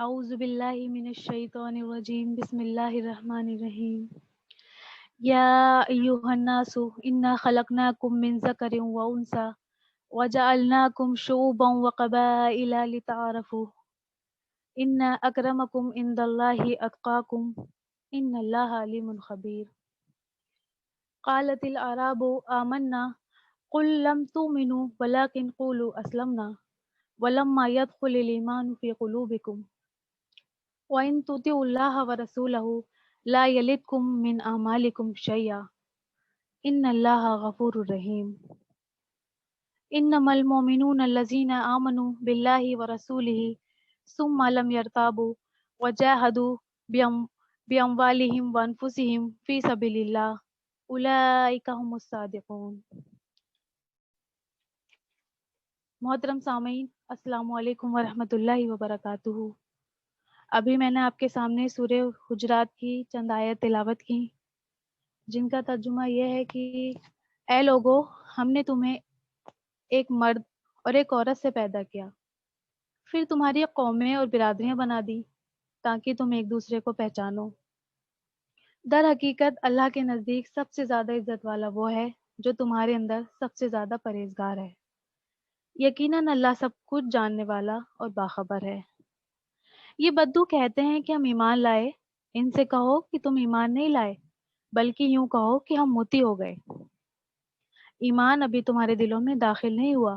اعوذ باللہ من الشیطان الرجیم بسم اللہ الرحمن الرحیم یا ایہا الناس انا خلقناکم من ذکر و انثی وجعلناکم شعوبا وقبائل لتعارفوا ان اکرمکم عند اللہ اتقاکم ان اللہ علیم خبیر قالت الاعراب آمنا قل لم تؤمنوا ولكن قولوا اسلمنا ولما يدخل الايمان في قلوبكم وَإِن تُطِيعُوا اللَّهَ وَرَسُولَهُ لَا يَلِدْكُم مِّنْ أَعْمَالِكُمْ شَيْئًا إِنَّ اللَّهَ غَفُورٌ رَّحِيمٌ إِنَّمَا الْمُؤْمِنُونَ الَّذِينَ آمَنُوا بِاللَّهِ وَرَسُولِهِ ثُمَّ لَمْ يَرْتَابُوا وَجَاهَدُوا بِأَمْوَالِهِمْ وَأَنفُسِهِمْ فِي سَبِيلِ اللَّهِ أُولَٰئِكَ هُمُ الصَّادِقُونَ۔ محترم سامعین، السلام علیکم ورحمۃ اللہ وبرکاتہ۔ ابھی میں نے آپ کے سامنے سورہ حجرات کی چند آیت تلاوت کی، جن کا ترجمہ یہ ہے کہ اے لوگو، ہم نے تمہیں ایک مرد اور ایک عورت سے پیدا کیا، پھر تمہاری قومیں اور برادریاں بنا دی تاکہ تم ایک دوسرے کو پہچانو۔ در حقیقت اللہ کے نزدیک سب سے زیادہ عزت والا وہ ہے جو تمہارے اندر سب سے زیادہ پرہیزگار ہے۔ یقیناً اللہ سب کچھ جاننے والا اور باخبر ہے۔ یہ بدو کہتے ہیں کہ ہم ایمان لائے، ان سے کہو کہ تم ایمان نہیں لائے بلکہ یوں کہو کہ ہم موتی ہو گئے۔ ایمان ابھی تمہارے دلوں میں داخل نہیں ہوا۔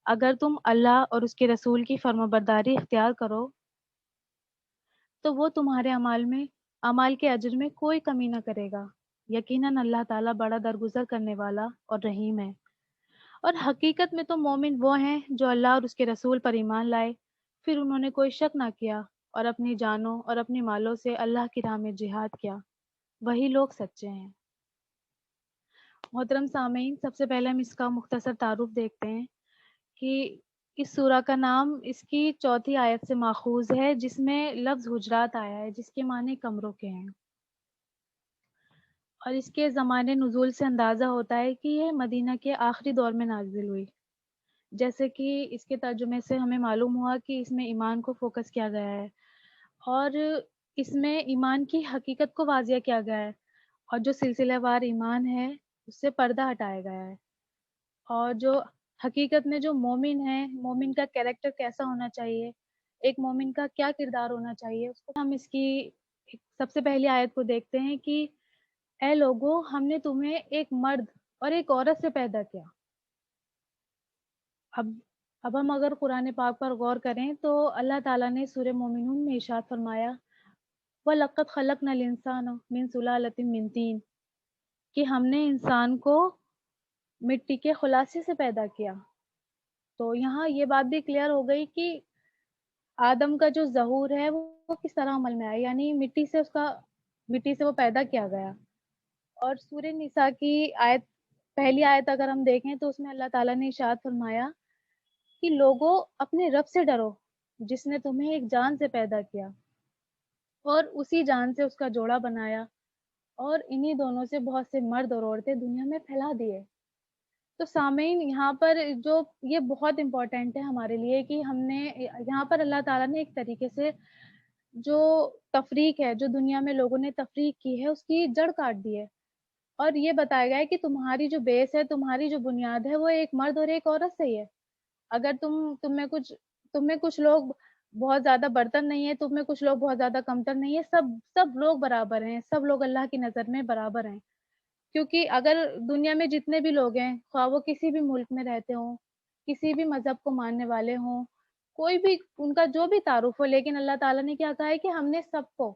اگر تم اللہ اور اس کے رسول کی فرمانبرداری اختیار کرو تو وہ تمہارے اعمال کے اجر میں کوئی کمی نہ کرے گا۔ یقیناً اللہ تعالیٰ بڑا درگزر کرنے والا اور رحیم ہے۔ اور حقیقت میں تو مومن وہ ہیں جو اللہ اور اس کے رسول پر ایمان لائے، پھر انہوں نے کوئی شک نہ کیا اور اپنی جانوں اور اپنی مالوں سے اللہ کی راہ میں جہاد کیا، وہی لوگ سچے ہیں۔ محترم سامعین، سب سے پہلے ہم اس کا مختصر تعارف دیکھتے ہیں کہ اس سورہ کا نام اس کی چوتھی آیت سے ماخوذ ہے، جس میں لفظ حجرات آیا ہے، جس کے معنی کمروں کے ہیں، اور اس کے زمانے نزول سے اندازہ ہوتا ہے کہ یہ مدینہ کے آخری دور میں نازل ہوئی۔ جیسے کہ اس کے ترجمے سے ہمیں معلوم ہوا کہ اس میں ایمان کو فوکس کیا گیا ہے، اور اس میں ایمان کی حقیقت کو واضح کیا گیا ہے، اور جو سلسلہ وار ایمان ہے اس سے پردہ ہٹایا گیا ہے، اور جو حقیقت میں جو مومن ہے، مومن کا کیریکٹر کیسا ہونا چاہیے، ایک مومن کا کیا کردار ہونا چاہیے، اس کو ہم اس کی سب سے پہلی آیت کو دیکھتے ہیں کہ اے لوگو، ہم نے تمہیں ایک مرد اور ایک عورت سے پیدا کیا۔ اب ہم اگر قرآن پاک پر غور کریں تو اللہ تعالیٰ نے سورہ مومنون میں ارشاد فرمایا وَلَقَدْ خَلَقْنَا الْإِنسَانَ مِنْ سُلَالَةٍ مِنْ طِينٍ، کہ ہم نے انسان کو مٹی کے خلاصے سے پیدا کیا۔ تو یہاں یہ بات بھی کلیئر ہو گئی کہ آدم کا جو ظہور ہے وہ کس طرح عمل میں آیا، یعنی مٹی سے وہ پیدا کیا گیا۔ اور سورہ نساء کی پہلی آیت اگر ہم دیکھیں تو اس میں اللہ تعالیٰ نے ارشاد فرمایا کہ لوگوں، اپنے رب سے ڈرو جس نے تمہیں ایک جان سے پیدا کیا اور اسی جان سے اس کا جوڑا بنایا، اور انہی دونوں سے بہت سے مرد اور عورتیں دنیا میں پھیلا دیے۔ تو سامعین، یہاں پر جو یہ بہت امپورٹنٹ ہے ہمارے لیے کہ ہم نے یہاں پر اللہ تعالیٰ نے ایک طریقے سے جو تفریق ہے، جو دنیا میں لوگوں نے تفریق کی ہے، اس کی جڑ کاٹ دی ہے، اور یہ بتایا گیا ہے کہ تمہاری جو بیس ہے، تمہاری جو بنیاد ہے، وہ ایک مرد اور ایک عورت سے ہی ہے۔ اگر تم میں کچھ لوگ بہت زیادہ برتر نہیں ہے، تم میں کچھ لوگ بہت زیادہ کمتر نہیں ہے، سب لوگ برابر ہیں، سب لوگ اللہ کی نظر میں برابر ہیں۔ کیونکہ اگر دنیا میں جتنے بھی لوگ ہیں، خواہ وہ کسی بھی ملک میں رہتے ہوں، کسی بھی مذہب کو ماننے والے ہوں، کوئی بھی ان کا جو بھی تعارف ہو، لیکن اللہ تعالیٰ نے کیا کہا ہے کہ ہم نے سب کو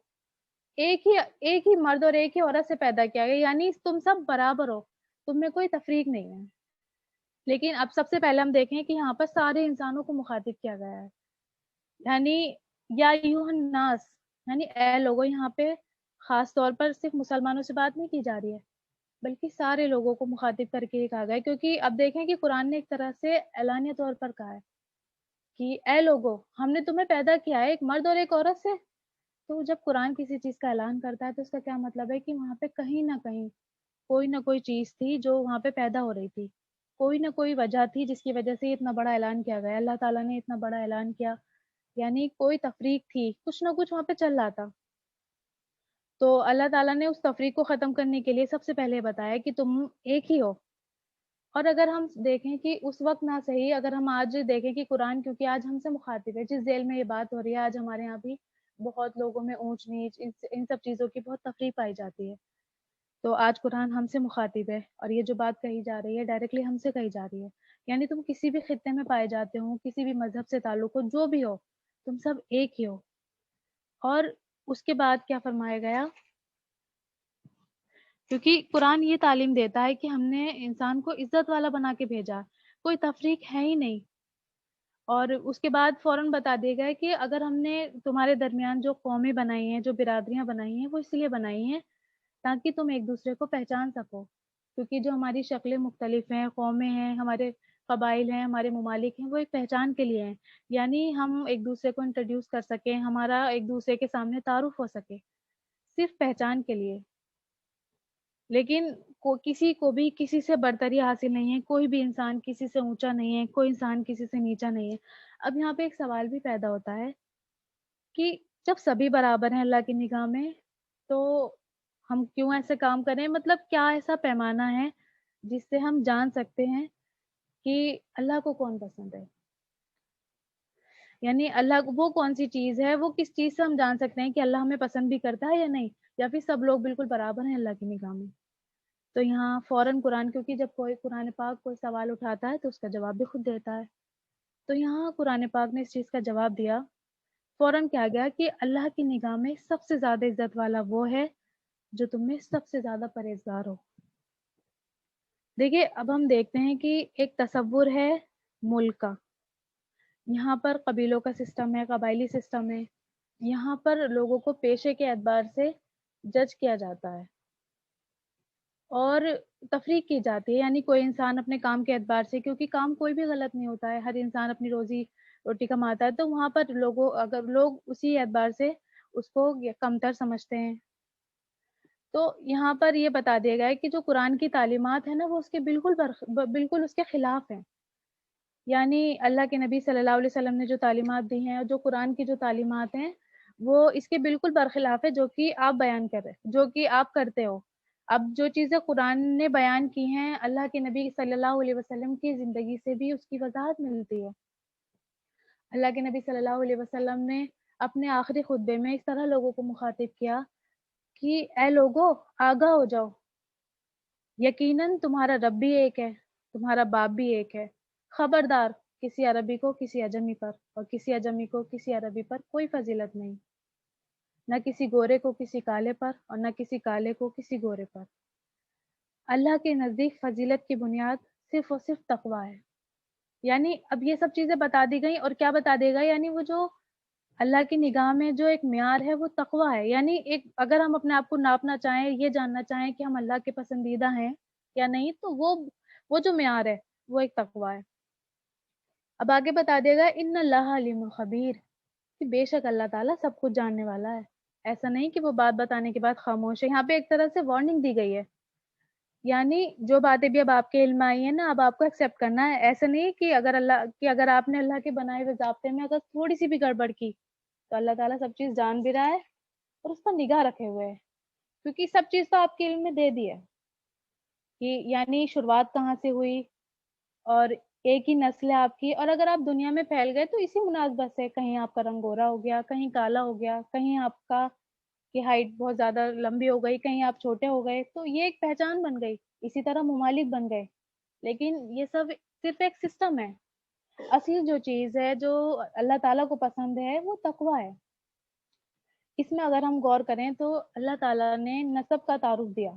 ایک ہی مرد اور ایک ہی عورت سے پیدا کیا گیا، یعنی تم سب برابر ہو، تم میں کوئی تفریق نہیں ہے۔ لیکن اب سب سے پہلے ہم دیکھیں کہ یہاں پر سارے انسانوں کو مخاطب کیا گیا ہے، یعنی یا ایھا الناس، یعنی اے لوگوں، یہاں پہ خاص طور پر صرف مسلمانوں سے بات نہیں کی جا رہی ہے بلکہ سارے لوگوں کو مخاطب کر کے کہا گیا ہے، کیونکہ اب دیکھیں کہ قرآن نے ایک طرح سے اعلانیہ طور پر کہا ہے کہ اے لوگوں، ہم نے تمہیں پیدا کیا ہے ایک مرد اور ایک عورت سے۔ تو جب قرآن کسی چیز کا اعلان کرتا ہے تو اس کا کیا مطلب ہے کہ وہاں پہ کہیں نہ کہیں کوئی نہ کوئی چیز تھی جو وہاں پہ پیدا ہو رہی تھی، کوئی نہ کوئی وجہ تھی جس کی وجہ سے یہ اتنا بڑا اعلان کیا گیا۔ اللہ تعالیٰ نے اتنا بڑا اعلان کیا، یعنی کوئی تفریق تھی، کچھ نہ کچھ وہاں پہ چل رہا تھا۔ تو اللہ تعالیٰ نے اس تفریق کو ختم کرنے کے لیے سب سے پہلے بتایا کہ تم ایک ہی ہو۔ اور اگر ہم دیکھیں کہ اس وقت نہ صحیح، اگر ہم آج دیکھیں کہ قرآن کیونکہ آج ہم سے مخاطب ہے، جس ذیل میں یہ بات ہو رہی ہے، آج ہمارے یہاں بھی بہت لوگوں میں اونچ نیچ ان سب چیزوں کی بہت تفریق پائی جاتی ہے۔ تو آج قرآن ہم سے مخاطب ہے اور یہ جو بات کہی جا رہی ہے ڈائریکٹلی ہم سے کہی جا رہی ہے۔ یعنی تم کسی بھی خطے میں پائے جاتے ہو، کسی بھی مذہب سے تعلق ہو، جو بھی ہو، تم سب ایک ہی ہو۔ اور اس کے بعد کیا فرمایا گیا؟ کیونکہ قرآن یہ تعلیم دیتا ہے کہ ہم نے انسان کو عزت والا بنا کے بھیجا، کوئی تفریق ہے ہی نہیں۔ اور اس کے بعد فوراً بتا دیا گیا کہ اگر ہم نے تمہارے درمیان جو قومیں بنائی ہیں، جو برادریاں بنائی ہیں، وہ اس لیے بنائی ہیں تاکہ تم ایک دوسرے کو پہچان سکو۔ کیونکہ جو ہماری شکلیں مختلف ہیں، قومیں ہیں، ہمارے قبائل ہیں، ہمارے ممالک ہیں، وہ ایک پہچان کے لیے ہیں۔ یعنی ہم ایک دوسرے کو انٹروڈیوس کر سکیں، ہمارا ایک دوسرے کے سامنے تعارف ہو سکے، صرف پہچان کے لیے۔ لیکن کسی کو بھی کسی سے برتری حاصل نہیں ہے، کوئی بھی انسان کسی سے اونچا نہیں ہے، کوئی انسان کسی سے نیچا نہیں ہے۔ اب یہاں پہ ایک سوال بھی پیدا ہوتا ہے کہ جب سبھی برابر ہیں اللہ کی نگاہ میں، تو ہم کیوں ایسے کام کریں؟ مطلب کیا ایسا پیمانہ ہے جس سے ہم جان سکتے ہیں کہ اللہ کو کون پسند ہے؟ یعنی اللہ وہ کون سی چیز ہے، وہ کس چیز سے ہم جان سکتے ہیں کہ اللہ ہمیں پسند بھی کرتا ہے یا نہیں، یا پھر سب لوگ بالکل برابر ہیں اللہ کی نگاہ میں؟ تو یہاں فوراً قرآن، کیونکہ جب کوئی قرآن پاک کوئی سوال اٹھاتا ہے تو اس کا جواب بھی خود دیتا ہے، تو یہاں قرآن پاک نے اس چیز کا جواب دیا۔ فوراً کیا گیا کہ اللہ کی نگاہ میں سب سے زیادہ عزت والا وہ ہے جو تم میں سب سے زیادہ پرہیزگار ہو۔ دیکھیے اب ہم دیکھتے ہیں کہ ایک تصور ہے ملک کا، یہاں پر قبیلوں کا سسٹم ہے، قبائلی سسٹم ہے، یہاں پر لوگوں کو پیشے کے اعتبار سے جج کیا جاتا ہے اور تفریق کی جاتی ہے۔ یعنی کوئی انسان اپنے کام کے اعتبار سے، کیونکہ کام کوئی بھی غلط نہیں ہوتا ہے، ہر انسان اپنی روزی روٹی کماتا ہے، تو وہاں پر اگر لوگ اسی اعتبار سے اس کو کمتر سمجھتے ہیں۔ تو یہاں پر یہ بتا دیا گیا ہے کہ جو قرآن کی تعلیمات ہیں نا، وہ اس کے بالکل اس کے خلاف ہیں۔ یعنی اللہ کے نبی صلی اللہ علیہ وسلم نے جو تعلیمات دی ہیں اور جو قرآن کی جو تعلیمات ہیں، وہ اس کے بالکل برخلاف ہے جو کہ آپ بیان کر رہے، جو کہ آپ کرتے ہو۔ اب جو چیزیں قرآن نے بیان کی ہیں، اللہ کے نبی صلی اللہ علیہ وسلم کی زندگی سے بھی اس کی وضاحت ملتی ہے۔ اللہ کے نبی صلی اللہ علیہ وسلم نے اپنے آخری خطبے میں اس طرح لوگوں کو مخاطب کیا کہ اے لوگو، آگاہ ہو جاؤ، یقیناً تمہارا رب بھی ایک ہے، تمہارا باپ بھی ایک ہے۔ خبردار، کسی عربی کو کسی اجمی پر اور کسی اجمی کو کسی عربی پر کوئی فضیلت نہیں، نہ کسی گورے کو کسی کالے پر اور نہ کسی کالے کو کسی گورے پر۔ اللہ کے نزدیک فضیلت کی بنیاد صرف اور صرف تقویٰ ہے۔ یعنی اب یہ سب چیزیں بتا دی گئی، اور کیا بتا دے گا؟ یعنی وہ جو اللہ کی نگاہ میں جو ایک معیار ہے وہ تقویٰ ہے۔ یعنی ایک اگر ہم اپنے آپ کو ناپنا چاہیں، یہ جاننا چاہیں کہ ہم اللہ کے پسندیدہ ہیں یا نہیں، تو وہ جو معیار ہے وہ ایک تقویٰ ہے۔ اب آگے بتا دے گا ان اللہ علیم خبیر، کہ بے شک اللہ تعالیٰ سب کچھ جاننے والا ہے۔ ایسا نہیں کہ وہ بات بتانے کے بعد خاموش ہے، یہاں پہ ایک طرح سے وارننگ دی گئی ہے۔ یعنی جو باتیں بھی اب آپ کے علم میں آئی ہیں نا، اب آپ کو ایکسیپٹ کرنا ہے۔ ایسا نہیں کہ اگر آپ نے اللہ کے بنائے ہوئے ضابطے میں اگر تھوڑی سی بھی گڑبڑ کی تو اللہ تعالیٰ سب چیز جان بھی رہا ہے اور اس پر نگاہ رکھے ہوئے ہے، کیونکہ سب چیز تو آپ کے علم میں دے دی ہے کہ یعنی شروعات کہاں سے ہوئی، اور ایک ہی نسل ہے آپ کی، اور اگر آپ دنیا میں پھیل گئے تو اسی مناسبت سے کہیں آپ کا رنگ گورا ہو گیا، کہیں کالا ہو گیا، کہیں آپ کا کی ہائٹ بہت زیادہ لمبی ہو گئی، کہیں آپ چھوٹے ہو گئے، تو یہ ایک پہچان بن گئی، اسی طرح ممالک بن گئے۔ لیکن یہ سب صرف ایک سسٹم ہے۔ اصل جو چیز ہے جو اللہ تعالیٰ کو پسند ہے وہ تقویٰ ہے۔ اس میں اگر ہم غور کریں تو اللہ تعالیٰ نے نسب کا تعارف دیا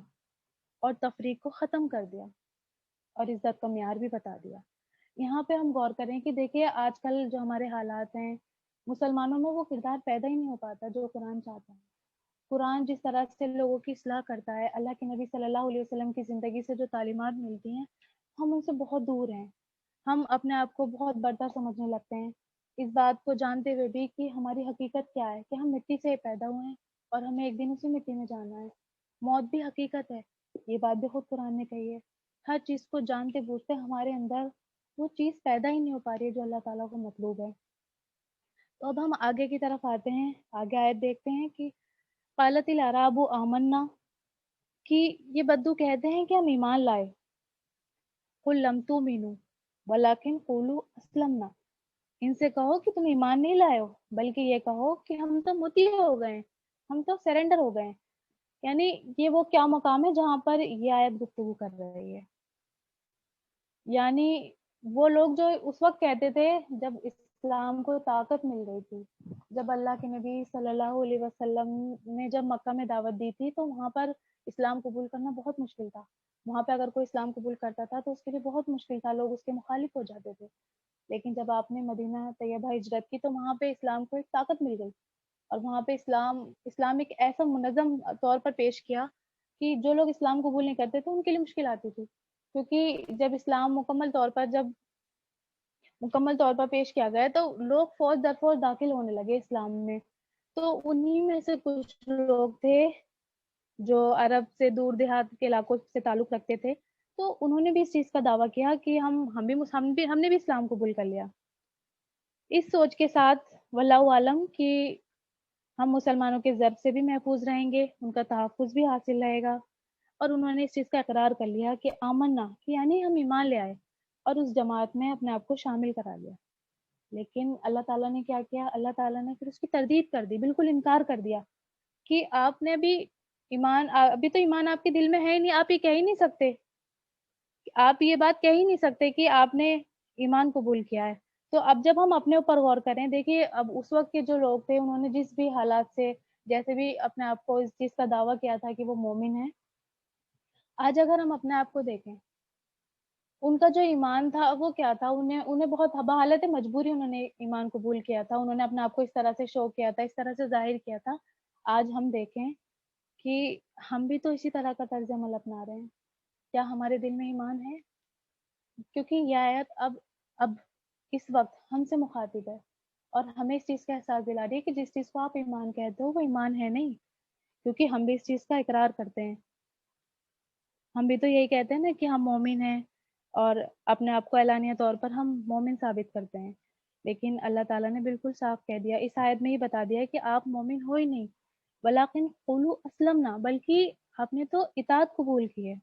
اور تفریق کو ختم کر دیا اور عزت کا معیار بھی بتا دیا۔ یہاں پہ ہم غور کریں کہ دیکھیے آج کل جو ہمارے حالات ہیں، مسلمانوں میں وہ کردار پیدا ہی نہیں ہو پاتا جو قرآن چاہتا ہے۔ قرآن جس طرح سے لوگوں کی اصلاح کرتا ہے، اللہ کے نبی صلی اللہ علیہ وسلم کی زندگی سے جو تعلیمات ملتی ہیں، ہم ان سے بہت دور ہیں۔ ہم اپنے آپ کو بہت برتر سمجھنے لگتے ہیں، اس بات کو جانتے ہوئے بھی کہ ہماری حقیقت کیا ہے، کہ ہم مٹی سے پیدا ہوئے ہیں اور ہمیں ایک دن اسی مٹی میں جانا ہے۔ موت بھی حقیقت ہے، یہ بات بھی خود قرآن نے کہی ہے۔ ہر چیز کو جانتے بوجھتے ہمارے اندر وہ چیز پیدا ہی نہیں ہو پا رہی ہے جو اللہ تعالیٰ کو مطلوب ہے۔ تو اب ہم آگے کی طرف آتے ہیں، آگے آیت دیکھتے ہیں کہ قالت الاعراب آمنا، کہ یہ بدو کہتے ہیں کہ ہم ایمان لائے، قل لم تؤمنوا ولکن قولوا اسلمنا، ان سے کہو کہ تم ایمان نہیں لائے ہو، بلکہ یہ کہو کہ ہم تو مطیع ہو گئے ہیں، ہم تو سرنڈر ہو گئے ہیں۔ یعنی یہ وہ کیا مقام ہے جہاں پر یہ آیت گفتگو کر رہی ہے، یعنی وہ لوگ جو اس وقت کہتے تھے جب اسلام کو طاقت مل گئی تھی، جب اللہ کے نبی صلی اللہ علیہ وسلم نے جب مکہ میں دعوت دی تھی تو وہاں پر اسلام قبول کرنا بہت مشکل تھا، وہاں پہ اگر کوئی اسلام قبول کرتا تھا تو اس کے لیے بہت مشکل تھا، لوگ اس کے مخالف ہو جاتے تھے، لیکن جب آپ نے مدینہ طیبہ ہجرت کی تو وہاں پہ اسلام کو ایک طاقت مل گئی، اور وہاں پہ اسلام ایک ایسا منظم طور پر پیش کیا کہ جو لوگ اسلام قبول نہیں کرتے تھے ان کے لیے مشکل آتی تھی، کیونکہ جب اسلام مکمل طور پر پیش کیا گیا تو لوگ فوج در فوج داخل ہونے لگے اسلام میں، تو انہی میں سے کچھ لوگ تھے جو عرب سے دور دیہات کے علاقوں سے تعلق رکھتے تھے، تو انہوں نے بھی اس چیز کا دعویٰ کیا کہ ہم نے بھی اسلام قبول کر لیا، اس سوچ کے ساتھ واللہ عالم کہ ہم مسلمانوں کے ضرب سے بھی محفوظ رہیں گے، ان کا تحفظ بھی حاصل رہے گا، اور انہوں نے اس چیز کا اقرار کر لیا کہ آمنا، کہ یعنی ہم ایمان لے آئے اور اس جماعت میں اپنے آپ کو شامل کرا لیا۔ لیکن اللہ تعالیٰ نے کیا کیا؟ اللہ تعالیٰ نے پھر اس کی تردید کر دی، بالکل انکار کر دیا کہ آپ نے ابھی تو ایمان آپ کے دل میں ہے ہی نہیں، آپ یہ کہہ ہی نہیں سکتے، آپ یہ بات کہہ ہی نہیں سکتے کہ آپ نے ایمان قبول کیا ہے۔ تو اب جب ہم اپنے اوپر غور کریں، دیکھیے اب اس وقت کے جو لوگ تھے انہوں نے جس بھی حالات سے جیسے بھی اپنے آپ کو اس چیز کا دعویٰ کیا تھا کہ وہ مومن ہیں، آج اگر ہم اپنے آپ کو دیکھیں، ان کا جو ایمان تھا وہ کیا تھا؟ انہیں بہت بحالت مجبوری انہوں نے ایمان قبول کیا تھا، انہوں نے اپنے آپ کو اس طرح سے شو کیا تھا، اس طرح سے ظاہر کیا تھا۔ آج ہم دیکھیں کہ ہم بھی تو اسی طرح کا طرز عمل اپنا رہے ہیں، کیا ہمارے دل میں ایمان ہے؟ کیونکہ یہ آیت اب اس وقت ہم سے مخاطب ہے اور ہمیں اس چیز کا احساس دلا رہی ہے کہ جس چیز کو آپ ایمان کہتے ہو وہ ایمان ہے نہیں، کیونکہ ہم بھی اس چیز کا اقرار کرتے ہیں، ہم بھی تو یہی کہتے ہیں نا کہ ہم مومن ہیں اور اپنے آپ کو اعلانیہ طور پر ہم مومن ثابت کرتے ہیں، لیکن اللہ تعالیٰ نے بالکل صاف کہہ دیا، اس آیت میں ہی بتا دیا کہ آپ مومن ہو ہی نہیں، ولیکن قولوا اسلمنا، بلکہ آپ نے تو اطاعت قبول کی ہے،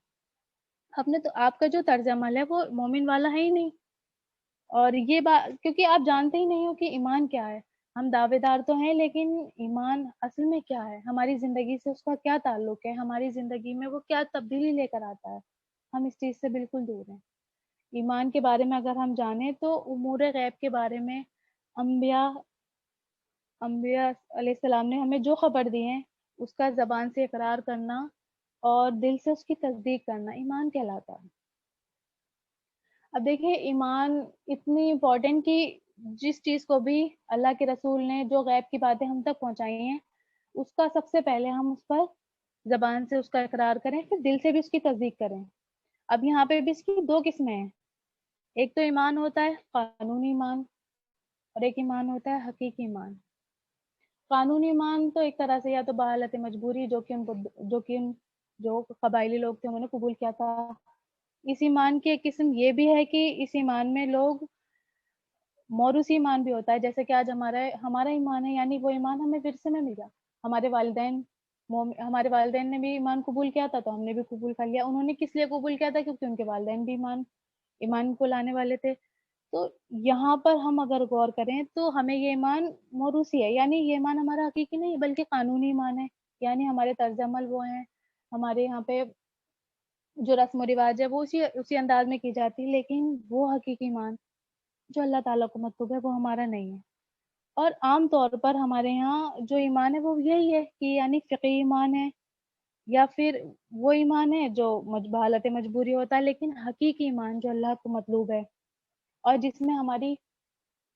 آپ کا جو طرز عمل ہے وہ مومن والا ہے ہی نہیں، اور یہ بات کیونکہ آپ جانتے ہی نہیں ہو کہ ایمان کیا ہے، ہم دعوے دار تو ہیں لیکن ایمان اصل میں کیا ہے، ہماری زندگی سے اس کا کیا تعلق ہے، ہماری زندگی میں وہ کیا تبدیلی لے کر آتا ہے، ہم اس چیز سے بالکل دور ہیں۔ ایمان کے بارے میں اگر ہم جانیں تو امور غیب کے بارے میں انبیاء انبیاء علیہ السلام نے ہمیں جو خبر دی ہیں اس کا زبان سے اقرار کرنا اور دل سے اس کی تصدیق کرنا ایمان کہلاتا ہے۔ اب دیکھیے ایمان اتنی امپورٹنٹ کہ جس چیز کو بھی اللہ کے رسول نے جو غیب کی باتیں ہم تک پہنچائی ہیں اس کا سب سے پہلے ہم اس پر زبان سے اس کا اقرار کریں، پھر دل سے بھی اس کی تصدیق کریں۔ اب یہاں پہ بھی اس کی دو قسمیں ہیں، ایک تو ایمان ہوتا ہے قانونی ایمان اور ایک ایمان ہوتا ہے حقیقی ایمان۔ قانونی ایمان تو ایک طرح سے یا تو بحالت مجبوری جو قبائلی لوگ تھے انہوں نے قبول کیا تھا، اس ایمان کی ایک قسم یہ بھی ہے کہ اس ایمان میں لوگ موروثی ایمان بھی ہوتا ہے، جیسے کہ آج ہمارا ایمان ہے، یعنی وہ ایمان ہمیں ورثے میں ملا، ہمارے والدین نے بھی ایمان قبول کیا تھا تو ہم نے بھی قبول کر لیا، انہوں نے کس لیے قبول کیا تھا؟ کیونکہ ان کے والدین بھی ایمان کو لانے والے تھے۔ تو یہاں پر ہم اگر غور کریں تو ہمیں یہ ایمان موروثی ہے، یعنی یہ ایمان ہمارا حقیقی نہیں بلکہ قانونی ایمان ہے، یعنی ہمارے طرز عمل وہ ہیں، ہمارے یہاں پہ جو رسم و رواج ہے وہ اسی انداز میں کی جاتی ہے، لیکن وہ حقیقی ایمان جو اللہ تعالیٰ کو مطلوب ہے وہ ہمارا نہیں ہے۔ اور عام طور پر ہمارے یہاں جو ایمان ہے وہ یہی ہے کہ یعنی فقہی ایمان ہے یا پھر وہ ایمان ہے جو بحالت مجبوری ہوتا ہے، لیکن حقیقی ایمان جو اللہ کو مطلوب ہے اور جس میں ہماری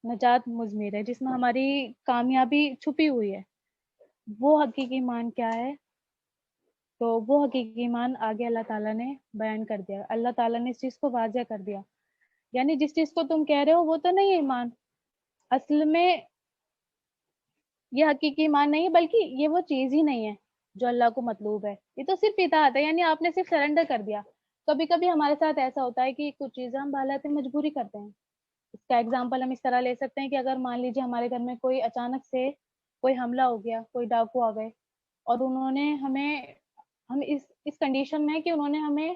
نجات مضمر ہے، جس میں ہماری کامیابی چھپی ہوئی ہے، وہ حقیقی ایمان کیا ہے؟ تو وہ حقیقی ایمان آگے اللہ تعالیٰ نے بیان کر دیا، اللہ تعالیٰ نے اس چیز کو واضح کر دیا، یعنی جس چیز کو تم کہہ رہے ہو وہ تو نہیں ہے ایمان، اصل میں یہ حقیقی ایمان نہیں ہے بلکہ یہ وہ چیز ہی نہیں ہے جو اللہ کو مطلوب ہے، یہ تو صرف اطاعت ہے، یعنی آپ نے صرف سرنڈر کر دیا۔ کبھی کبھی ہمارے ساتھ ایسا ہوتا ہے کہ کچھ چیزیں ہم بحالت مجبوری کرتے ہیں، اس کا ایگزامپل ہم اس طرح لے سکتے ہیں کہ اگر مان لیجیے ہمارے گھر میں کوئی اچانک سے کوئی حملہ ہو گیا، کوئی ڈاکو آ گئے اور انہوں نے ہم اس کنڈیشن میں کہ انہوں نے ہمیں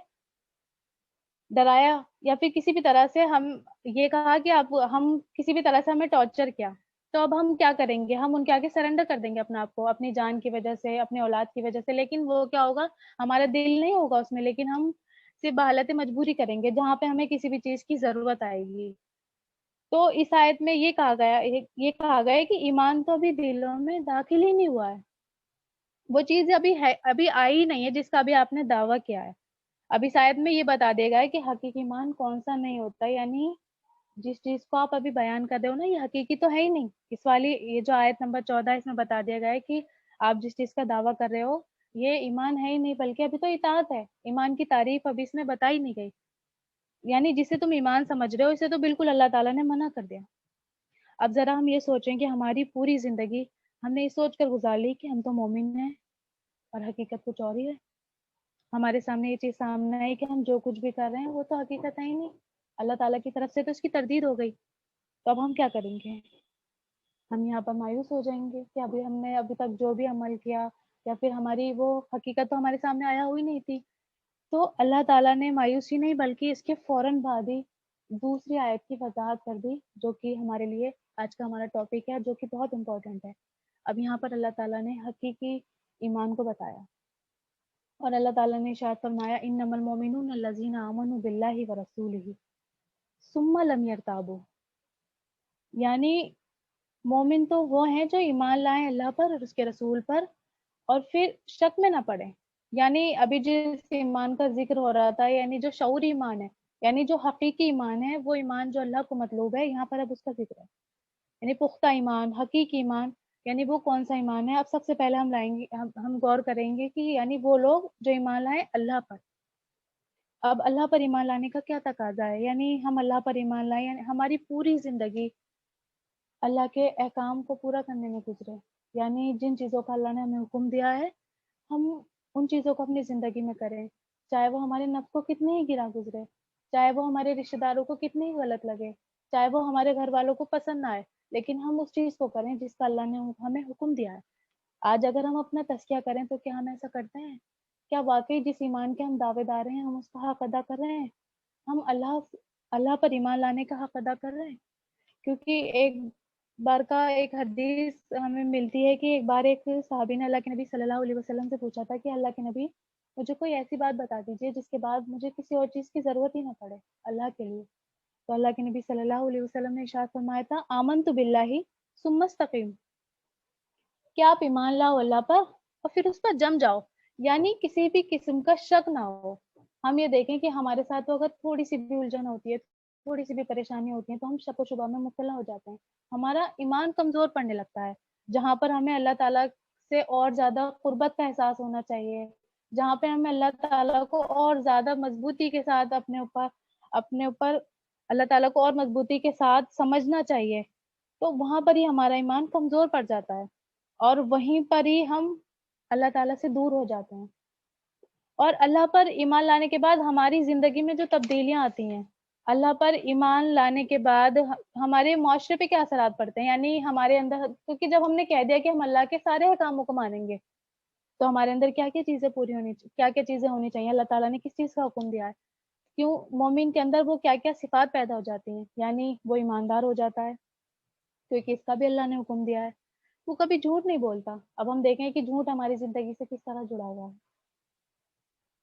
ڈرایا یا پھر کسی بھی طرح سے ہم یہ کہا کہ ہم کسی بھی طرح سے ہمیں ٹارچر کیا، تو اب ہم کیا کریں گے؟ ہم ان کے آگے سرنڈر کر دیں گے اپنے آپ کو، اپنی جان کی وجہ سے، اپنی اولاد کی وجہ سے، لیکن وہ کیا ہوگا، ہمارا دل نہیں ہوگا اس میں، لیکن ہم صرف بحالت مجبوری کریں گے جہاں پہ ہمیں کسی بھی چیز کی ضرورت آئے گی۔ تو اس آیت میں یہ کہا گیا ہے کہ ایمان تو ابھی دلوں میں داخل ہی نہیں ہوا ہے، وہ چیز ابھی آئی ہی نہیں ہے جس کا ابھی آپ نے دعویٰ کیا ہے۔ اب اس آیت میں یہ بتا دے گا ہے کہ حقیقی ایمان کون سا نہیں ہوتا، یعنی جس چیز کو آپ ابھی بیان کر رہے ہو نا، یہ حقیقی تو ہے ہی نہیں۔ اس والی یہ جو آیت نمبر 14 اس میں بتا دیا گیا ہے کہ آپ جس چیز کا دعویٰ کر رہے ہو یہ ایمان ہے ہی نہیں، بلکہ ابھی تو اطاعت ہے۔ ایمان کی تعریف ابھی اس میں بتائی نہیں گئی، یعنی جسے تم ایمان سمجھ رہے ہو اسے تو بالکل اللہ تعالیٰ نے منع کر دیا۔ اب ذرا ہم یہ سوچیں کہ ہماری پوری زندگی ہم نے یہ سوچ کر گزار لی کہ ہم تو مومن ہیں اور حقیقت کچھ اور ہی ہے۔ ہمارے سامنے یہ چیز سامنے آئی کہ ہم جو کچھ بھی کر رہے ہیں وہ تو حقیقت ہے ہی نہیں، اللہ تعالیٰ کی طرف سے تو اس کی تردید ہو گئی۔ تو اب ہم کیا کریں گے؟ ہم یہاں پر مایوس ہو جائیں گے کہ ہم نے ابھی تک جو بھی عمل کیا یا پھر ہماری وہ حقیقت تو ہمارے سامنے آیا ہوئی نہیں تھی۔ تو اللہ تعالیٰ نے مایوسی نہیں بلکہ اس کے فوراً بعد ہی دوسری آیت کی وضاحت کر دی، جو کہ ہمارے لیے آج کا ہمارا ٹاپک ہے، جو کہ بہت امپورٹنٹ ہے۔ اب یہاں پر اللہ تعالیٰ نے حقیقی ایمان کو بتایا اور اللہ تعالیٰ نے ارشاد فرمایا انما المؤمنون الذین آمنوا باللہ ورسولہ ثم لم یرتابوا، یعنی مومن تو وہ ہیں جو ایمان لائیں اللہ پر اور اس کے رسول پر اور پھر شک میں نہ پڑے۔ یعنی ابھی جس ایمان کا ذکر ہو رہا تھا، یعنی جو شعوری ایمان ہے، یعنی جو حقیقی ایمان ہے، وہ ایمان جو اللہ کو مطلوب ہے، یہاں پر اب اس کا ذکر ہے۔ یعنی پختہ ایمان، حقیقی ایمان، یعنی وہ کون سا ایمان ہے؟ اب سب سے پہلے ہم لائیں گے، ہم غور کریں گے کہ یعنی وہ لوگ جو ایمان لائیں اللہ پر۔ اب اللہ پر ایمان لانے کا کیا تقاضا ہے؟ یعنی ہم اللہ پر ایمان لائیں، یعنی ہماری پوری زندگی اللہ کے احکام کو پورا کرنے میں گزرے، یعنی جن چیزوں کا اللہ نے ہمیں حکم دیا ہے ہم ان چیزوں کو اپنی زندگی میں کریں، چاہے وہ ہمارے نفس کو کتنے ہی گرا گزرے، چاہے وہ ہمارے رشتہ داروں کو کتنے ہی غلط لگے، چاہے وہ ہمارے گھر والوں کو پسند نہ آئے، لیکن ہم اس چیز کو کریں جس کا اللہ نے ہمیں حکم دیا ہے۔ آج اگر ہم اپنا تزکیہ کریں تو کیا ہم ایسا کرتے ہیں؟ کیا واقعی جس ایمان کے ہم دعوے دار ہیں ہم اس کا حق ادا کر رہے ہیں؟ ہم اللہ پر ایمان لانے کا حق ادا کر رہے ہیں؟ کیونکہ ایک بار کا ایک حدیث ہمیں ملتی ہے کہ ایک بار ایک صحابی نے اللہ کے نبی صلی اللہ علیہ وسلم سے پوچھا تھا کہ اللہ کے نبی مجھے کوئی ایسی بات بتا دیجیے جس کے بعد مجھے کسی اور چیز کی ضرورت ہی نہ پڑے اللہ کے لیے۔ تو اللہ کے نبی صلی اللہ علیہ وسلم نے ارشاد فرمایا تھا آمنت باللہ ثم استقم، کہ آپ ایمان لاؤ اللہ پر اور پھر اس پر جم جاؤ، یعنی کسی بھی قسم کا شک نہ ہو۔ ہم یہ دیکھیں کہ ہمارے ساتھ تو اگر تھوڑی سی بھی الجھن ہوتی ہے، تھوڑی سی بھی پریشانی ہوتی ہے تو ہم شک و شبہ میں مبتلا ہو جاتے ہیں، ہمارا ایمان کمزور پڑنے لگتا ہے۔ جہاں پر ہمیں اللہ تعالیٰ سے اور زیادہ قربت کا احساس ہونا چاہیے، جہاں پہ ہمیں اللہ تعالیٰ کو اور زیادہ مضبوطی کے ساتھ اپنے اوپر اللہ تعالیٰ کو اور مضبوطی کے ساتھ سمجھنا چاہیے، تو وہاں پر ہی ہمارا ایمان کمزور پڑ جاتا ہے اور وہیں پر ہی ہم اللہ تعالیٰ سے دور ہو جاتے ہیں۔ اور اللہ پر ایمان لانے کے بعد ہماری زندگی میں جو تبدیلیاں آتی ہیں، اللہ پر ایمان لانے کے بعد ہمارے معاشرے پہ کیا اثرات پڑتے ہیں، یعنی ہمارے اندر، کیونکہ جب ہم نے کہہ دیا کہ ہم اللہ کے سارے احکاموں کو مانیں گے تو ہمارے اندر کیا کیا چیزیں کیا کیا چیزیں ہونی چاہیے، اللہ تعالیٰ نے کس چیز کا حکم دیا ہے، کیوں مومن کے اندر وہ کیا کیا صفات پیدا ہو جاتی ہیں، یعنی وہ ایماندار ہو جاتا ہے کیونکہ اس کا بھی اللہ نے حکم دیا ہے، وہ کبھی جھوٹ نہیں بولتا۔ اب ہم دیکھیں کہ جھوٹ ہماری زندگی سے کس طرح جڑا ہوا ہے،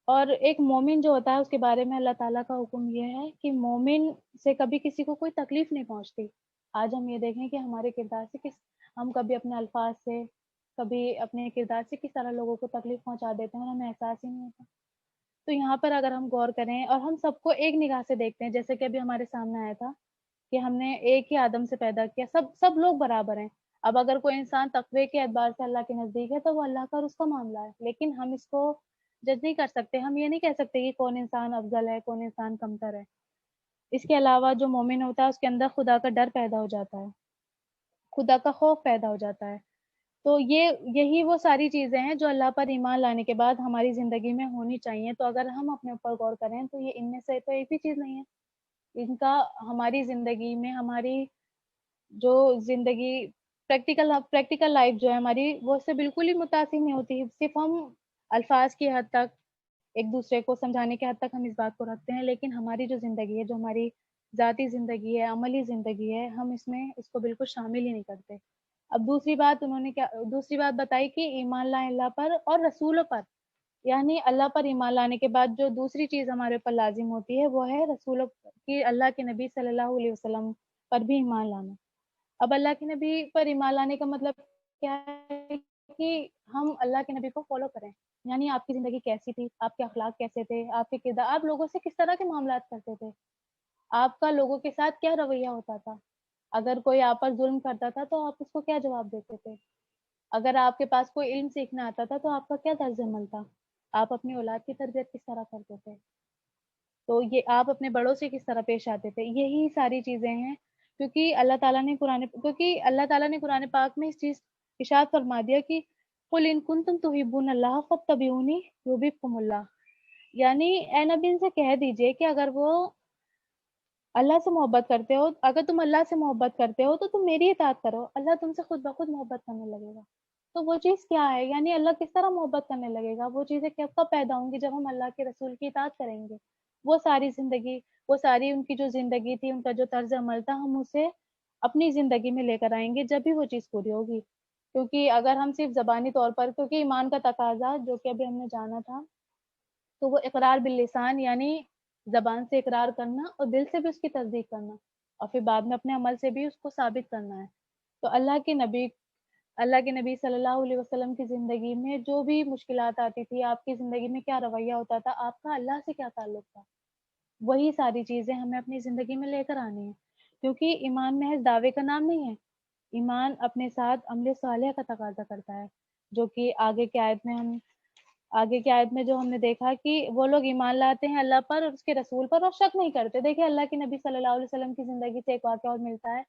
اور ایک مومن جو ہوتا ہے اس کے بارے میں اللہ تعالیٰ کا حکم یہ ہے کہ مومن سے کبھی کسی کو کوئی تکلیف نہیں پہنچتی۔ آج ہم یہ دیکھیں کہ ہمارے کردار سے ہم کبھی اپنے الفاظ سے، کبھی اپنے کردار سے کس طرح لوگوں کو تکلیف پہنچا دیتے ہیں اور ہمیں احساس ہی نہیں ہوتا۔ تو یہاں پر اگر ہم غور کریں اور ہم سب کو ایک نگاہ سے دیکھتے ہیں، جیسے کہ ابھی ہمارے سامنے آیا تھا کہ ہم نے ایک ہی آدم سے پیدا کیا، سب لوگ برابر ہیں۔ اب اگر کوئی انسان تقوی کے اعتبار سے اللہ کے نزدیک ہے تو وہ اللہ کا اور اس کا معاملہ ہے، لیکن ہم اس کو جج نہیں کر سکتے، ہم یہ نہیں کہہ سکتے کہ کون انسان افضل ہے، کون انسان کمتر ہے۔ اس کے علاوہ جو مومن ہوتا ہے اس کے اندر خدا کا ڈر پیدا ہو جاتا ہے، خدا کا خوف پیدا ہو جاتا ہے۔ تو یہی وہ ساری چیزیں ہیں جو اللہ پر ایمان لانے کے بعد ہماری زندگی میں ہونی چاہیے۔ تو اگر ہم اپنے اوپر غور کریں تو یہ ان میں سے تو ایک بھی چیز نہیں ہے۔ ان کا ہماری زندگی میں ہماری جو زندگی پریکٹیکل لائف جو ہے ہماری وہ اس سے بالکل ہی متاثر نہیں ہوتی. صرف ہم الفاظ کی حد تک ایک دوسرے کو سمجھانے کی حد تک ہم اس بات کو رکھتے ہیں، لیکن ہماری جو زندگی ہے، جو ہماری ذاتی زندگی ہے، عملی زندگی ہے، ہم اس میں اس کو بالکل شامل ہی نہیں کرتے. اب دوسری بات بتائی کہ ایمان لائیں اللہ پر اور رسولوں پر. یعنی اللہ پر ایمان لانے کے بعد جو دوسری چیز ہمارے اوپر لازم ہوتی ہے وہ ہے رسولوں کی، اللہ کے نبی صلی اللہ علیہ وسلم پر بھی ایمان لانا. اب اللہ کے نبی پر ایمان لانے کا مطلب کیا ہے کہ ہم اللہ کے نبی کو فالو کریں. یعنی آپ کی زندگی کیسی تھی، آپ کے اخلاق کیسے تھے، آپ کے کردار، آپ لوگوں سے کس طرح کے معاملات کرتے تھے، آپ کا لوگوں کے ساتھ کیا رویہ ہوتا تھا، اگر کوئی آپ پر ظلم کرتا تھا تو آپ اس کو کیا جواب دیتے تھے، اگر آپ کے پاس کوئی علم سیکھنا آتا تھا تو آپ کا کیا طرز عمل تھا، آپ اپنی اولاد کی تربیت کس طرح کرتے تھے، تو یہ آپ اپنے بڑوں سے کس طرح پیش آتے تھے. یہی ساری چیزیں ہیں. کیونکہ اللہ تعالیٰ نے قرآن پاک میں اس چیز ارشاد فرما دیا کہ قل ان کنتم تحبون اللہ فاتبعونی یحببکم اللہ. یعنی اے نبی ان سے کہہ دیجئے کہ اگر وہ اللہ سے محبت کرتے ہو، اگر تم اللہ سے محبت کرتے ہو تو تم میری اطاعت کرو، اللہ تم سے خود بخود محبت کرنے لگے گا. تو وہ چیز کیا ہے، یعنی اللہ کس طرح محبت کرنے لگے گا، وہ چیزیں کب پیدا ہوں گی جب ہم اللہ کے رسول کی اطاعت کریں گے. وہ ساری زندگی، وہ ساری ان کی جو زندگی تھی، ان کا جو طرز عمل تھا، ہم اسے اپنی زندگی میں لے کر آئیں گے جب بھی وہ چیز پوری ہوگی. کیونکہ اگر ہم صرف زبانی طور پر، کیونکہ ایمان کا تقاضا جو کہ ابھی ہم نے جانا تھا، تو وہ اقرار باللسان یعنی زبان سے اقرار کرنا اور دل سے بھی اس کی تصدیق کرنا اور پھر بعد میں اپنے عمل سے بھی اس کو ثابت کرنا ہے. تو اللہ کے نبی صلی اللہ علیہ وسلم کی زندگی میں جو بھی مشکلات آتی تھی، آپ کی زندگی میں کیا رویہ ہوتا تھا، آپ کا اللہ سے کیا تعلق تھا، وہی ساری چیزیں ہمیں اپنی زندگی میں لے کر آنی ہے. کیونکہ ایمان محض دعوے کا نام نہیں ہے، ایمان اپنے ساتھ عمل صالح کا تقاضا کرتا ہے، جو کہ آگے کی آیت میں جو ہم نے دیکھا کہ وہ لوگ ایمان لاتے ہیں اللہ پر اور اس کے رسول پر اور شک نہیں کرتے. دیکھیں اللہ کے نبی صلی اللہ علیہ وسلم کی زندگی سے ایک واقعہ اور ملتا ہے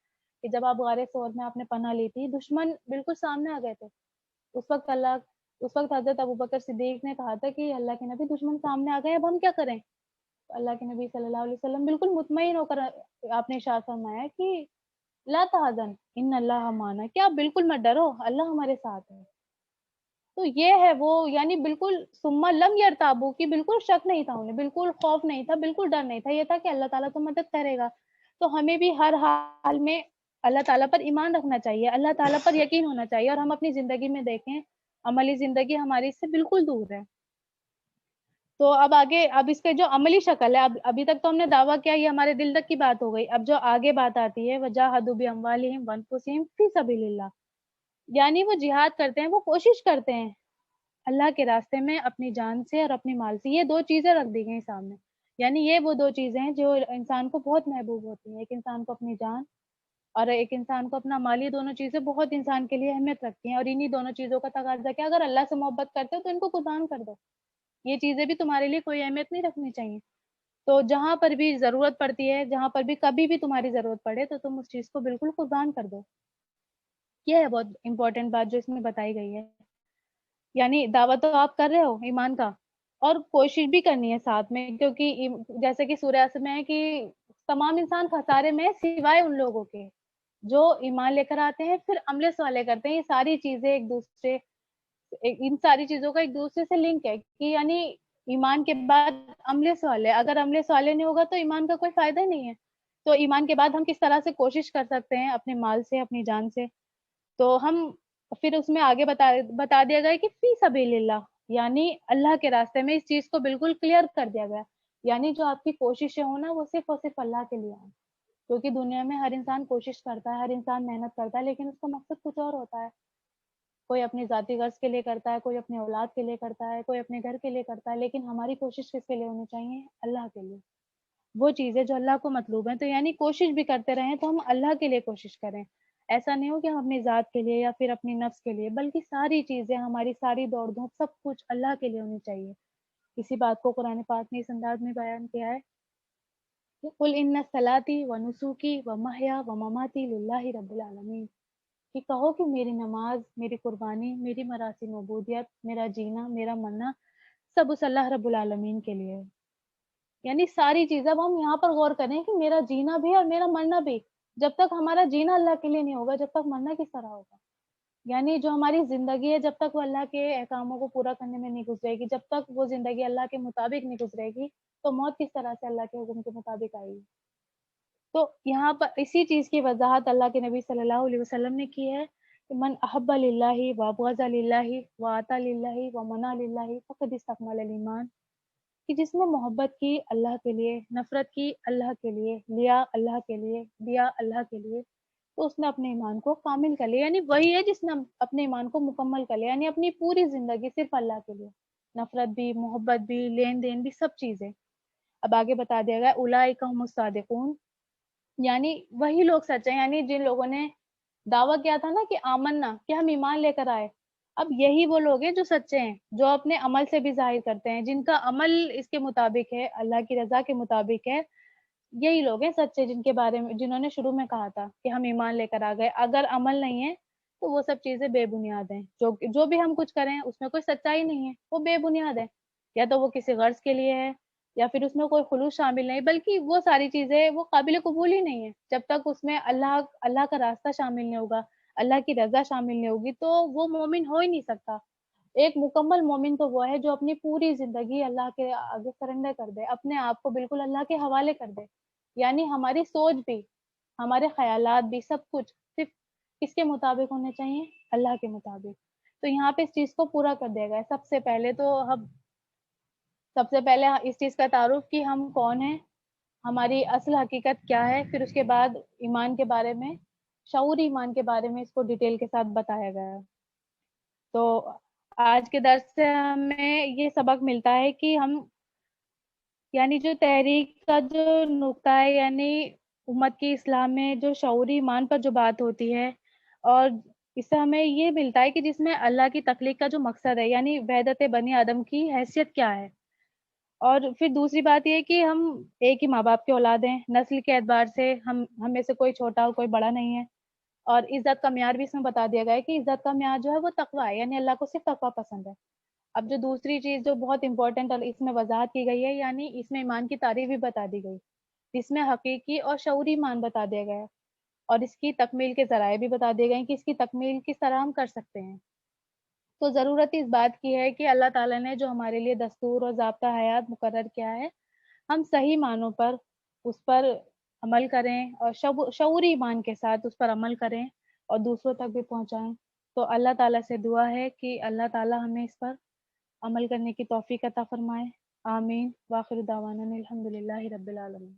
کہ جب آپ غار ثور میں آپ نے پناہ لی تھی، دشمن بالکل سامنے آ گئے تھے. اس وقت حضرت ابوبکر صدیق نے کہا تھا کہ اللہ کے نبی دشمن سامنے آ گئے، اب ہم کیا کریں. تو اللہ کے نبی صلی اللہ علیہ وسلم بالکل مطمئن ہو کر آپ نے ارشاد فرمایا کہ لا تحزن ان اللہ معنا، کہ آپ بالکل مت ڈرو، اللہ ہمارے ساتھ ہے. تو یہ ہے وہ، یعنی بالکل ثم لم یرتابوا کی بالکل شک نہیں تھا انہیں، بالکل خوف نہیں تھا، بالکل ڈر نہیں تھا، یہ تھا کہ اللہ تعالیٰ تو مدد کرے گا. تو ہمیں بھی ہر حال میں اللہ تعالیٰ پر ایمان رکھنا چاہیے، اللہ تعالیٰ پر یقین ہونا چاہیے. اور ہم اپنی زندگی میں دیکھیں، عملی زندگی ہماری اس سے بالکل دور ہے. تو اب اس کے جو عملی شکل ہے، ابھی تک تو ہم نے دعویٰ کیا، یہ ہمارے دل تک کی بات ہو گئی. اب جو آگے بات آتی ہے وَجَاهَدُوا بِأَمْوَالِهِمْ وَأَنفُسِهِمْ فِي سَبِيلِ اللَّهِ، یعنی وہ جہاد کرتے ہیں، وہ کوشش کرتے ہیں اللہ کے راستے میں اپنی جان سے اور اپنی مال سے. یہ دو چیزیں رکھ دی گئی سامنے، یعنی یہ وہ دو چیزیں ہیں جو انسان کو بہت محبوب ہوتی ہیں. ایک انسان کو اپنی جان اور ایک انسان کو اپنا مال، یہ دونوں چیزیں بہت انسان کے لیے اہمیت رکھتی ہیں. اور انہی دونوں چیزوں کا تقاضا کیا، اگر اللہ سے محبت کرتے ہو تو ان کو قربان کر دو. یہ چیزیں بھی تمہارے لیے کوئی اہمیت نہیں رکھنی چاہیے. تو جہاں پر بھی ضرورت پڑتی ہے، جہاں پر بھی کبھی بھی تمہاری ضرورت پڑے تو تم اس چیز کو بالکل قربان کر دو. یہ ہے بہت امپورٹنٹ بات جو اس میں بتائی گئی ہے. یعنی دعویٰ تو آپ کر رہے ہو ایمان کا، اور کوشش بھی کرنی ہے ساتھ میں، کیونکہ جیسے کہ سورہ اسر میں ہے کہ تمام انسان خسارے میں سوائے ان لوگوں کے جو ایمان لے کر آتے ہیں پھر عمل صالح کرتے ہیں. یہ ساری چیزیں ان ساری چیزوں کا ایک دوسرے سے لنک ہے کہ یعنی ایمان کے بعد عمل صالح، اگر عمل صالح نہیں ہوگا تو ایمان کا کوئی فائدہ ہی نہیں ہے. تو ایمان کے بعد ہم کس طرح سے کوشش کر سکتے ہیں اپنے مال سے، اپنی جان سے. تو ہم پھر اس میں آگے بتا دیا گیا کہ فی سبیل اللہ، یعنی اللہ کے راستے میں. اس چیز کو بالکل کلیئر کر دیا گیا، یعنی جو آپ کی کوششیں ہوں نا وہ صرف اور صرف اللہ کے لیے ہیں. کیونکہ دنیا میں ہر انسان کوشش کرتا ہے، ہر انسان محنت کرتا ہے، لیکن اس کا مقصد کچھ اور ہوتا ہے. کوئی اپنی ذاتی غرض کے لیے کرتا ہے، کوئی اپنے اولاد کے لیے کرتا ہے، کوئی اپنے گھر کے لیے کرتا ہے، لیکن ہماری کوشش کس کے لیے ہونی چاہیے، اللہ کے لیے. وہ چیزیں جو اللہ کو مطلوب ہیں. تو یعنی کوشش بھی کرتے رہیں تو ہم اللہ کے لیے کوشش کریں. ایسا نہیں ہو کہ ہم اپنی ذات کے لیے یا پھر اپنی نفس کے لیے، بلکہ ساری چیزیں، ہماری ساری دوڑ دھوپ سب کچھ اللہ کے لیے ہونی چاہیے. اسی بات کو قرآن پاک نے اس انداز میں بیان کیا ہے کہ قل ان صلاتي ونسوکی ومحیا ومماتی للہ رب العالمین، کہ کہو کہ میری نماز، میری قربانی، میری مراسم عبودیت، میرا جینا، میرا مرنا سب اس اللہ رب العالمین کے لیے ہے. یعنی ساری چیزیں اب ہم یہاں پر غور کریں کہ میرا جینا بھی اور میرا مرنا بھی، جب تک ہمارا جینا اللہ کے لیے نہیں ہوگا، جب تک مرنا کس طرح ہوگا؟ یعنی جو ہماری زندگی ہے جب تک وہ اللہ کے احکاموں کو پورا کرنے میں نہیں گزرے گی، جب تک وہ زندگی اللہ کے مطابق نہیں گزرے گی، تو موت کس طرح سے اللہ کے حکم کے مطابق آئے گی؟ تو یہاں پر اسی چیز کی وضاحت اللہ کے نبی صلی اللہ علیہ وسلم نے کی ہے کہ من احب للہ وابغض للہ واطاع للہ ومنع للہ فقد استکمل الایمان، کہ جس نے محبت کی اللہ کے لیے، نفرت کی اللہ کے لیے، لیا اللہ کے لیے، دیا اللہ کے لیے، تو اس نے اپنے ایمان کو کامل کر لیا، یعنی وہی ہے جس نے اپنے ایمان کو مکمل کر لیا، یعنی اپنی پوری زندگی صرف اللہ کے لیے، نفرت بھی، محبت بھی، لین دین بھی، سب چیزیں۔ اب آگے بتا دیا گیا اولئک هم الصادقون، یعنی وہی لوگ سچے ہیں، یعنی جن لوگوں نے دعویٰ کیا تھا نا کہ آمنا، کہ ہم ایمان لے کر آئے، اب یہی وہ لوگ ہیں جو سچے ہیں، جو اپنے عمل سے بھی ظاہر کرتے ہیں، جن کا عمل اس کے مطابق ہے، اللہ کی رضا کے مطابق ہے، یہی لوگ ہیں سچے، جن کے بارے میں جنہوں نے شروع میں کہا تھا کہ ہم ایمان لے کر آ گئے۔ اگر عمل نہیں ہے تو وہ سب چیزیں بے بنیاد ہیں، جو بھی ہم کچھ کریں اس میں کوئی سچائی نہیں ہے، وہ بے بنیاد ہے، یا تو وہ کسی غرض کے لیے ہے، یا پھر اس میں کوئی خلوص شامل نہیں، بلکہ وہ ساری چیزیں وہ قابل قبول ہی نہیں ہے، جب تک اس میں اللہ کا راستہ شامل نہیں ہوگا، اللہ کی رضا شامل نہیں ہوگی، تو وہ مومن ہو ہی نہیں سکتا۔ ایک مکمل مومن تو وہ ہے جو اپنی پوری زندگی اللہ کے آگے سرنڈر کر دے، اپنے آپ کو بالکل اللہ کے حوالے کر دے، یعنی ہماری سوچ بھی، ہمارے خیالات بھی، سب کچھ صرف کس کے مطابق ہونے چاہیے؟ اللہ کے مطابق۔ تو یہاں پہ اس چیز کو پورا کر دیا گیا ہے۔ سب سے پہلے اس چیز کا تعارف کہ ہم کون ہیں، ہماری اصل حقیقت کیا ہے، پھر اس کے بعد ایمان کے بارے میں، شعور ایمان کے بارے میں اس کو ڈیٹیل کے ساتھ بتایا گیا ہے۔ تو آج کے درس سے ہمیں یہ سبق ملتا ہے کہ ہم، یعنی جو تحریک کا جو نقطہ ہے، یعنی امت کی اصلاح میں جو شعوری ایمان پر جو بات ہوتی ہے، اور اس سے ہمیں یہ ملتا ہے کہ جس میں اللہ کی تخلیق کا جو مقصد ہے، یعنی وحدت بنی آدم کی حیثیت کیا ہے، اور پھر دوسری بات یہ ہے کہ ہم ایک ہی ماں باپ کے اولاد ہیں، نسل کے اعتبار سے ہم میں سے کوئی چھوٹا اور کوئی بڑا نہیں ہے، اور عزت کا معیار بھی اس میں بتا دیا گیا ہے کہ عزت کا معیار جو ہے وہ تقویٰ ہے، یعنی اللہ کو صرف تقویٰ پسند ہے۔ اب جو دوسری چیز جو بہت امپورٹنٹ اس میں وضاحت کی گئی ہے، یعنی اس میں ایمان کی تعریف بھی بتا دی گئی، جس میں حقیقی اور شعوری ایمان بتا دیا گیا ہے، اور اس کی تکمیل کے ذرائع بھی بتا دیے گئے ہیں کہ اس کی تکمیل کس طرح ہم کر سکتے ہیں۔ تو ضرورت اس بات کی ہے کہ اللہ تعالیٰ نے جو ہمارے لیے دستور اور ضابطہ حیات مقرر کیا ہے، ہم صحیح معنوں پر اس پر عمل کریں، اور شعوری ایمان کے ساتھ اس پر عمل کریں اور دوسروں تک بھی پہنچائیں۔ تو اللہ تعالیٰ سے دعا ہے کہ اللہ تعالیٰ ہمیں اس پر عمل کرنے کی توفیق عطا فرمائے۔ آمین۔ وآخر دعوانا الحمد للہ رب العالمین۔